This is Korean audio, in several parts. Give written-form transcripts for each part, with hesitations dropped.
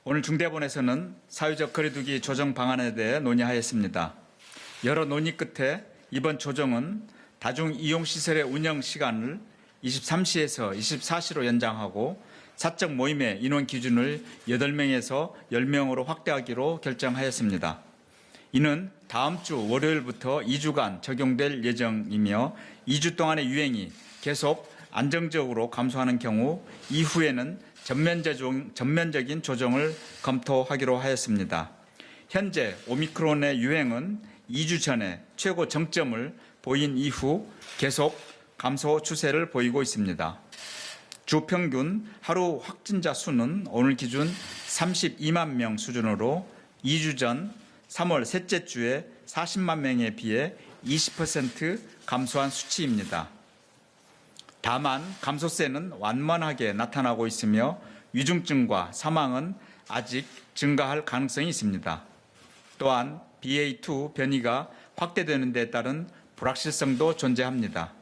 오늘 중대본에서는 사회적 거리두기 조정 방안에 대해 논의하였습니다. 여러 논의 끝에 이번 조정은 다중이용시설의 운영 시간을 23시에서 24시로 연장하고 사적 모임의 인원 기준을 8명에서 10명으로 확대하기로 결정하였습니다. 이는 다음 주 월요일부터 2주간 적용될 예정이며 2주 동안의 유행이 계속 안정적으로 감소하는 경우 이후에는 전면적인 조정을 검토하기로 하였습니다. 현재 오미크론의 유행은 2주 전에 최고 정점을 보인 이후 계속 감소 추세를 보이고 있습니다. 주 평균 하루 확진자 수는 오늘 기준 32만 명 수준으로 2주 전 3월 셋째 주에 40만 명에 비해 20% 감소한 수치입니다. 다만 감소세는 완만하게 나타나고 있으며 위중증과 사망은 아직 증가할 가능성이 있습니다. 또한 BA.2 변이가 확대되는 데 따른 불확실성도 존재합니다.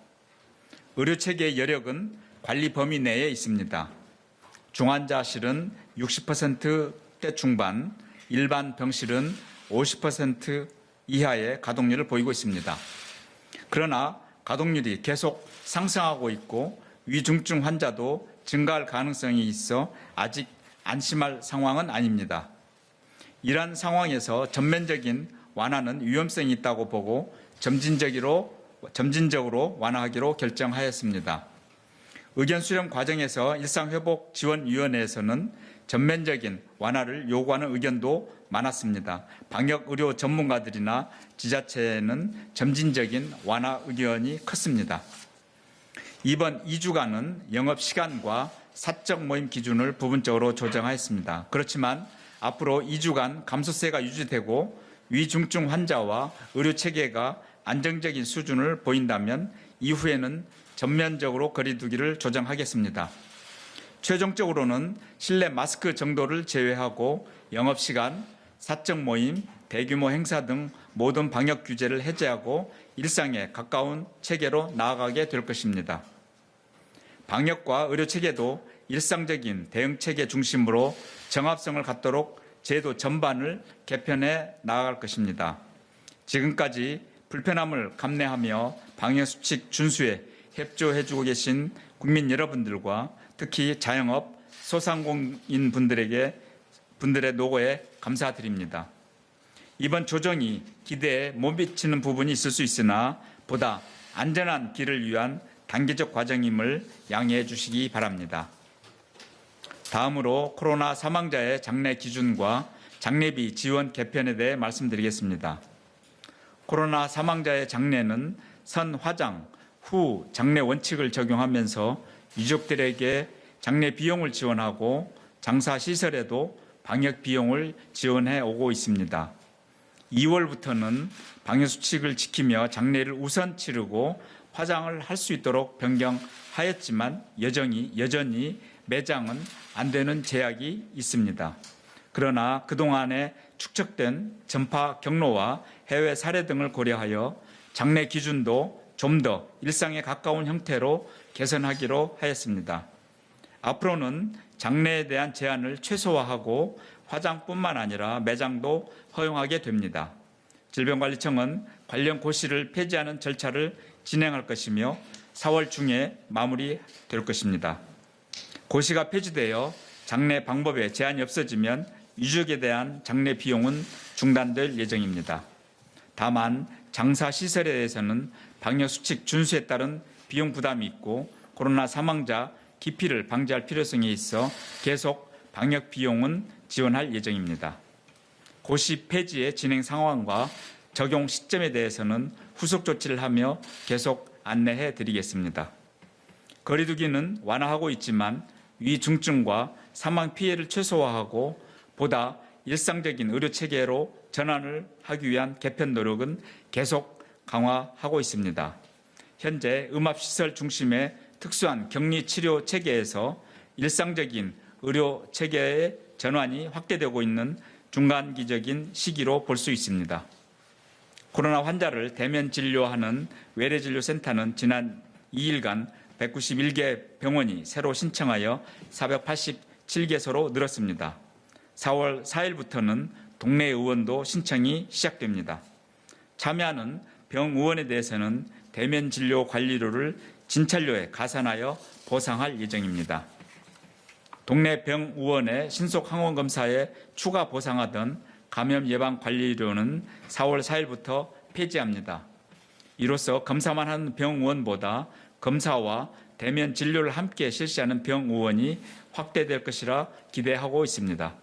의료체계의 여력은 관리 범위 내에 있습니다. 중환자실은 60%대 중반, 일반 병실은 50% 이하의 가동률을 보이고 있습니다. 그러나 가동률이 계속 상승하고 있고 위중증 환자도 증가할 가능성이 있어 아직 안심할 상황은 아닙니다. 이러한 상황에서 전면적인 완화는 위험성이 있다고 보고 점진적으로 완화하기로 결정하였습니다. 의견 수렴 과정에서 일상회복지원위원회에서는 전면적인 완화를 요구하는 의견도 많았습니다. 방역의료 전문가들이나 지자체는 점진적인 완화 의견이 컸습니다. 이번 2주간은 영업시간과 사적 모임 기준을 부분적으로 조정하였습니다. 그렇지만 앞으로 2주간 감소세가 유지되고 위중증 환자와 의료체계가 안정적인 수준을 보인다면 이후에는 전면적으로 거리두기를 조정하겠습니다. 최종적으로는 실내 마스크 정도를 제외하고 영업시간, 사적 모임, 대규모 행사 등 모든 방역 규제를 해제하고 일상에 가까운 체계로 나아가게 될 것입니다. 방역과 의료체계도 일상적인 대응체계 중심으로 정합성을 갖도록 제도 전반을 개편해 나아갈 것입니다. 지금까지 불편함을 감내하며 방역수칙 준수에 협조해주고 계신 국민 여러분들과 특히 자영업, 소상공인 분들의 노고에 감사드립니다. 이번 조정이 기대에 못 미치는 부분이 있을 수 있으나 보다 안전한 길을 위한 단계적 과정임을 양해해 주시기 바랍니다. 다음으로 코로나 사망자의 장례 기준과 장례비 지원 개편에 대해 말씀드리겠습니다. 코로나 사망자의 장례는 선 화장 후 장례 원칙을 적용하면서 유족들에게 장례 비용을 지원하고 장사 시설에도 방역 비용을 지원해 오고 있습니다. 2월부터는 방역 수칙을 지키며 장례를 우선 치르고 화장을 할 수 있도록 변경하였지만 여전히 매장은 안 되는 제약이 있습니다. 그러나 그동안에 축적된 전파 경로와 해외 사례 등을 고려하여 장례 기준도 좀 더 일상에 가까운 형태로 개선하기로 하였습니다. 앞으로는 장례에 대한 제한을 최소화하고 화장뿐만 아니라 매장도 허용하게 됩니다. 질병관리청은 관련 고시를 폐지하는 절차를 진행할 것이며 4월 중에 마무리될 것입니다. 고시가 폐지되어 장례 방법에 제한이 없어지면 유족에 대한 장례 비용은 중단될 예정입니다. 다만 장사시설에 대해서는 방역수칙 준수에 따른 비용 부담이 있고 코로나 사망자 기피를 방지할 필요성이 있어 계속 방역 비용은 지원할 예정입니다. 고시 폐지의 진행 상황과 적용 시점에 대해서는 후속 조치를 하며 계속 안내해 드리겠습니다. 거리두기는 완화하고 있지만 위중증과 사망 피해를 최소화하고 보다 일상적인 의료체계로 전환을 하기 위한 개편 노력은 계속 강화하고 있습니다. 현재 음압시설 중심의 특수한 격리치료 체계에서 일상적인 의료체계의 전환이 확대되고 있는 중간기적인 시기로 볼 수 있습니다. 코로나 환자를 대면 진료하는 외래진료센터는 지난 2일간 191개 병원이 새로 신청하여 487개소로 늘었습니다. 4월 4일부터는 동네 의원도 신청이 시작됩니다. 참여하는 병의원에 대해서는 대면 진료 관리료를 진찰료에 가산하여 보상할 예정입니다. 동네 병의원의 신속 항원 검사에 추가 보상하던 감염 예방 관리료는 4월 4일부터 폐지합니다. 이로써 검사만 하는 병의원보다 검사와 대면 진료를 함께 실시하는 병의원이 확대될 것이라 기대하고 있습니다.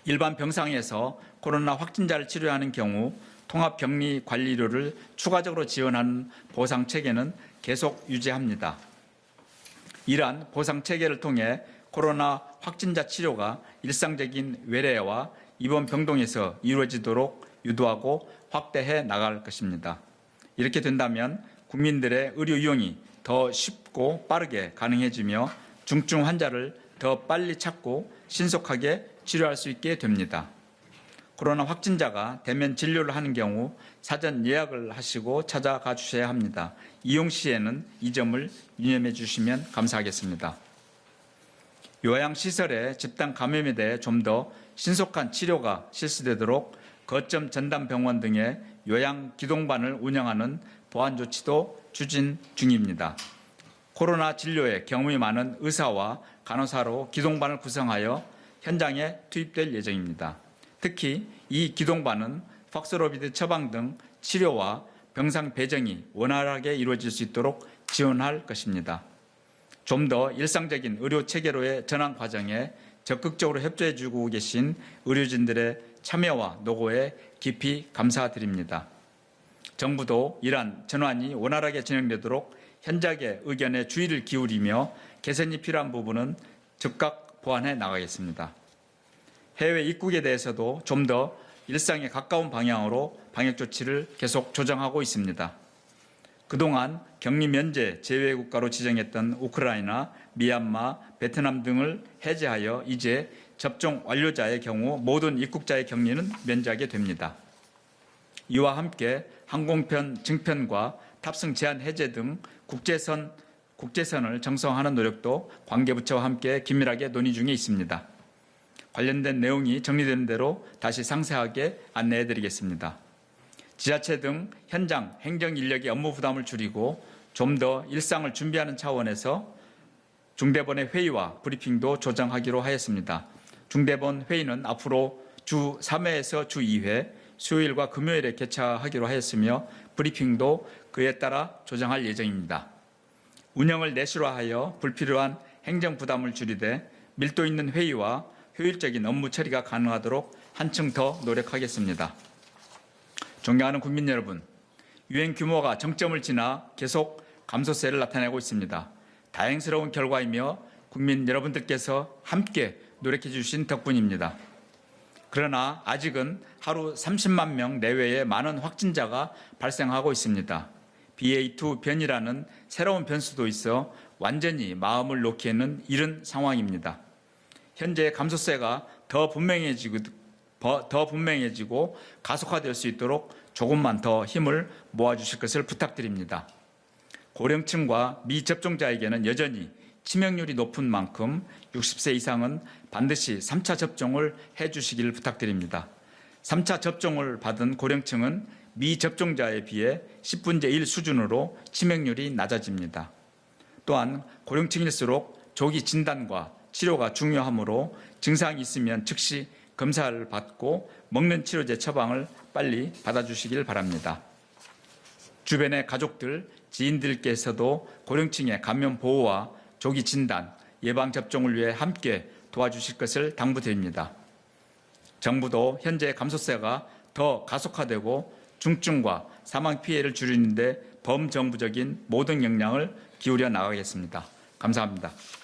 일반 병상에서 코로나 확진자를 치료하는 경우 통합격리관리료를 추가적으로 지원하는 보상체계는 계속 유지합니다. 이러한 보상체계를 통해 코로나 확진자 치료가 일상적인 외래와 입원 병동에서 이루어지도록 유도하고 확대해 나갈 것입니다. 이렇게 된다면 국민들의 의료 이용이 더 쉽고 빠르게 가능해지며 중증 환자를 더 빨리 찾고 신속하게 치료할 수 있게 됩니다. 코로나 확진자가 대면 진료를 하는 경우 사전 예약을 하시고 찾아가 주셔야 합니다. 이용 시에는 이 점을 유념해 주시면 감사하겠습니다. 요양시설의 집단 감염에 대해 좀 더 신속한 치료가 실시되도록 거점 전담병원 등의 요양 기동반을 운영하는 보완 조치도 추진 중입니다. 코로나 진료에 경험이 많은 의사와 간호사로 기동반을 구성하여 현장에 투입될 예정입니다. 특히 이 기동반은 박스로비드 처방 등 치료와 병상 배정이 원활하게 이루어질 수 있도록 지원할 것입니다. 좀 더 일상적인 의료 체계로의 전환 과정에 적극적으로 협조해 주고 계신 의료진들의 참여와 노고에 깊이 감사드립니다. 정부도 이러한 전환이 원활하게 진행되도록 현장의 의견에 주의를 기울이며 개선이 필요한 부분은 즉각 보완해 나가겠습니다. 해외 입국에 대해서도 좀 더 일상에 가까운 방향으로 방역 조치를 계속 조정하고 있습니다. 그동안 격리 면제 제외 국가로 지정했던 우크라이나, 미얀마, 베트남 등을 해제하여 이제 접종 완료자의 경우 모든 입국자의 격리는 면제하게 됩니다. 이와 함께 항공편 증편과 탑승 제한 해제 등 국제선을 정상화하는 노력도 관계부처와 함께 긴밀하게 논의 중에 있습니다. 관련된 내용이 정리되는 대로 다시 상세하게 안내해 드리겠습니다. 지자체 등 현장 행정 인력의 업무 부담을 줄이고 좀 더 일상을 준비하는 차원에서 중대본의 회의와 브리핑도 조정하기로 하였습니다. 중대본 회의는 앞으로 주 3회에서 주 2회, 수요일과 금요일에 개최하기로 하였으며 브리핑도 그에 따라 조정할 예정입니다. 운영을 내실화하여 불필요한 행정 부담을 줄이되 밀도 있는 회의와 효율적인 업무 처리가 가능하도록 한층 더 노력하겠습니다. 존경하는 국민 여러분, 유행 규모가 정점을 지나 계속 감소세를 나타내고 있습니다. 다행스러운 결과이며 국민 여러분들께서 함께 노력해 주신 덕분입니다. 그러나 아직은 하루 30만 명 내외의 많은 확진자가 발생하고 있습니다. BA2 변이라는 새로운 변수도 있어 완전히 마음을 놓기에는 이른 상황입니다. 현재 감소세가 더 분명해지고 가속화될 수 있도록 조금만 더 힘을 모아주실 것을 부탁드립니다. 고령층과 미접종자에게는 여전히 치명률이 높은 만큼 60세 이상은 반드시 3차 접종을 해주시길 부탁드립니다. 3차 접종을 받은 고령층은 미접종자에 비해 10분의 1 수준으로 치명률이 낮아집니다. 또한 고령층일수록 조기 진단과 치료가 중요하므로 증상이 있으면 즉시 검사를 받고 먹는 치료제 처방을 빨리 받아주시길 바랍니다. 주변의 가족들, 지인들께서도 고령층의 감염 보호와 조기 진단, 예방접종을 위해 함께 도와주실 것을 당부드립니다. 정부도 현재 감소세가 더 가속화되고 중증과 사망 피해를 줄이는 데 범정부적인 모든 역량을 기울여 나가겠습니다. 감사합니다.